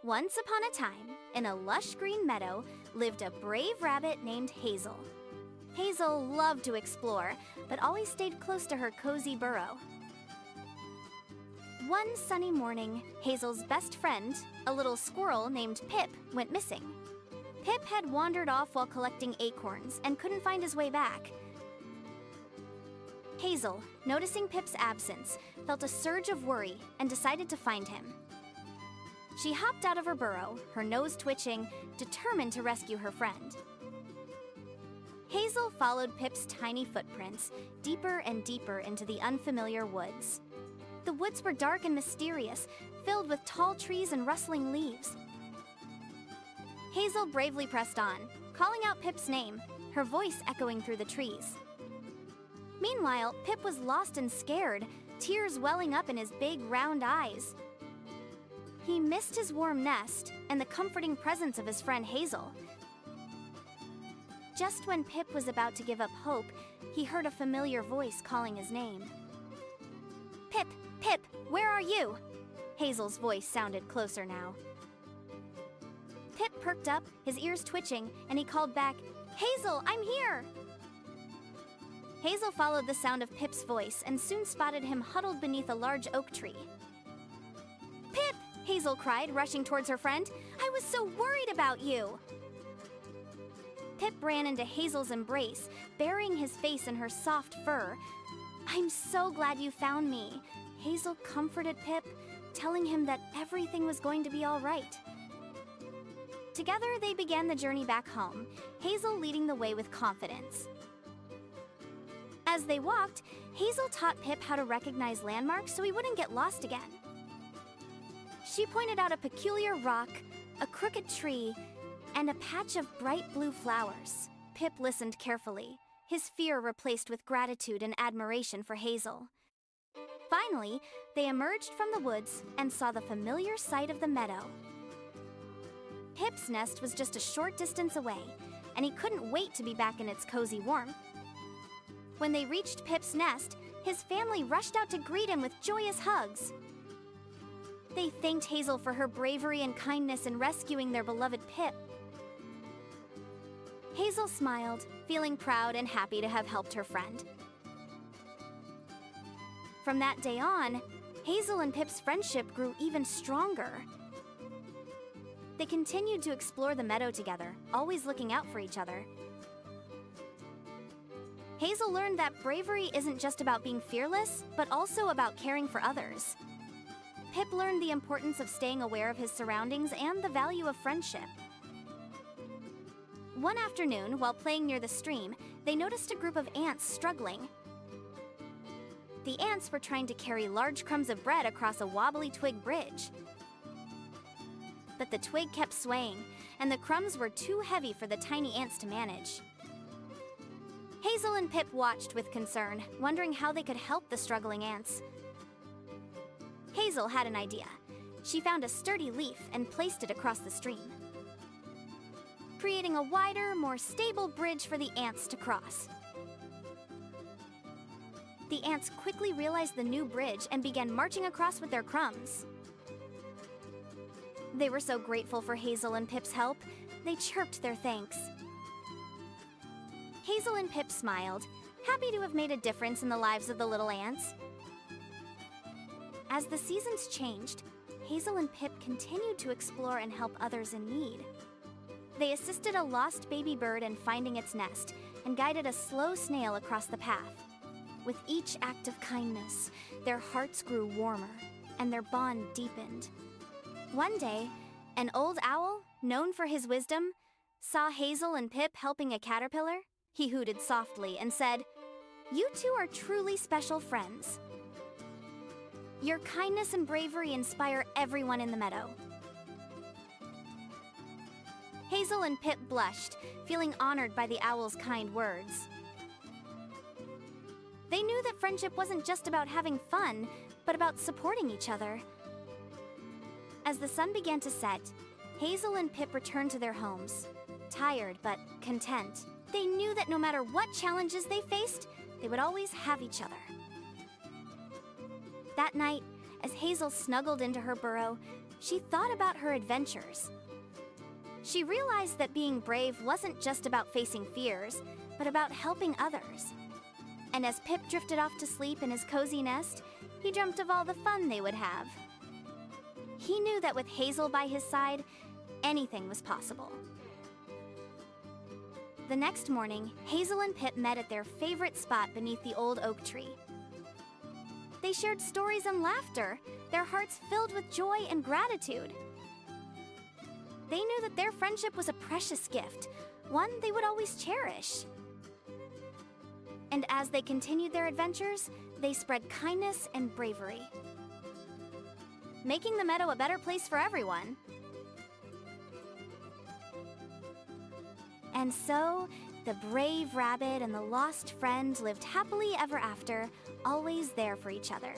Once upon a time, in a lush green meadow, lived a brave rabbit named Hazel. Hazel loved to explore, but always stayed close to her cozy burrow. One sunny morning, Hazel's best friend, a little squirrel named Pip, went missing. Pip had wandered off while collecting acorns and couldn't find his way back. Hazel, noticing Pip's absence, felt a surge of worry and decided to find him. She hopped out of her burrow, her nose twitching, determined to rescue her friend. Hazel followed Pip's tiny footprints deeper and deeper into the unfamiliar woods. The woods were dark and mysterious, filled with tall trees and rustling leaves. Hazel bravely pressed on, calling out Pip's name, her voice echoing through the trees. Meanwhile, Pip was lost and scared, tears welling up in his big, round eyes. He missed his warm nest and the comforting presence of his friend Hazel. Just when Pip was about to give up hope, he heard a familiar voice calling his name. "Pip, Pip, where are you?" Hazel's voice sounded closer now. Pip perked up, his ears twitching, and he called back, "Hazel, I'm here!" Hazel followed the sound of Pip's voice and soon spotted him huddled beneath a large oak tree. "Pip!" Hazel cried, rushing towards her friend. "I was so worried about you!" Pip ran into Hazel's embrace, burying his face in her soft fur. "I'm so glad you found me," Hazel comforted Pip, telling him that everything was going to be all right. Together, they began the journey back home, Hazel leading the way with confidence. As they walked, Hazel taught Pip how to recognize landmarks so he wouldn't get lost again. She pointed out a peculiar rock, a crooked tree, and a patch of bright blue flowers. Pip listened carefully, his fear replaced with gratitude and admiration for Hazel. Finally, they emerged from the woods and saw the familiar sight of the meadow. Pip's nest was just a short distance away, and he couldn't wait to be back in its cozy warmth. When they reached Pip's nest, his family rushed out to greet him with joyous hugs. They thanked Hazel for her bravery and kindness in rescuing their beloved Pip. Hazel smiled, feeling proud and happy to have helped her friend. From that day on, Hazel and Pip's friendship grew even stronger. They continued to explore the meadow together, always looking out for each other. Hazel learned that bravery isn't just about being fearless, but also about caring for others. Pip learned the importance of staying aware of his surroundings and the value of friendship. One afternoon, while playing near the stream, they noticed a group of ants struggling. The ants were trying to carry large crumbs of bread across a wobbly twig bridge. But the twig kept swaying, and the crumbs were too heavy for the tiny ants to manage. Hazel and Pip watched with concern, wondering how they could help the struggling ants. Hazel had an idea. She found a sturdy leaf and placed it across the stream, creating a wider, more stable bridge for the ants to cross. The ants quickly realized the new bridge and began marching across with their crumbs. They were so grateful for Hazel and Pip's help, they chirped their thanks. Hazel and Pip smiled, happy to have made a difference in the lives of the little ants. As the seasons changed, Hazel and Pip continued to explore and help others in need. They assisted a lost baby bird in finding its nest and guided a slow snail across the path. With each act of kindness, their hearts grew warmer and their bond deepened. One day, an old owl, known for his wisdom, saw Hazel and Pip helping a caterpillar. He hooted softly and said, "You two are truly special friends. Your kindness and bravery inspire everyone in the meadow." Hazel and Pip blushed, feeling honored by the owl's kind words. They knew that friendship wasn't just about having fun, but about supporting each other. As the sun began to set, Hazel and Pip returned to their homes, tired but content. They knew that no matter what challenges they faced, they would always have each other. That night, as Hazel snuggled into her burrow, she thought about her adventures. She realized that being brave wasn't just about facing fears, but about helping others. And as Pip drifted off to sleep in his cozy nest, he dreamt of all the fun they would have. He knew that with Hazel by his side, anything was possible. The next morning, Hazel and Pip met at their favorite spot beneath the old oak tree. They shared stories and laughter, their hearts filled with joy and gratitude. They knew that their friendship was a precious gift, one they would always cherish. And as they continued their adventures, they spread kindness and bravery, making the meadow a better place for everyone. And so, the brave rabbit and the lost friend lived happily ever after, always there for each other.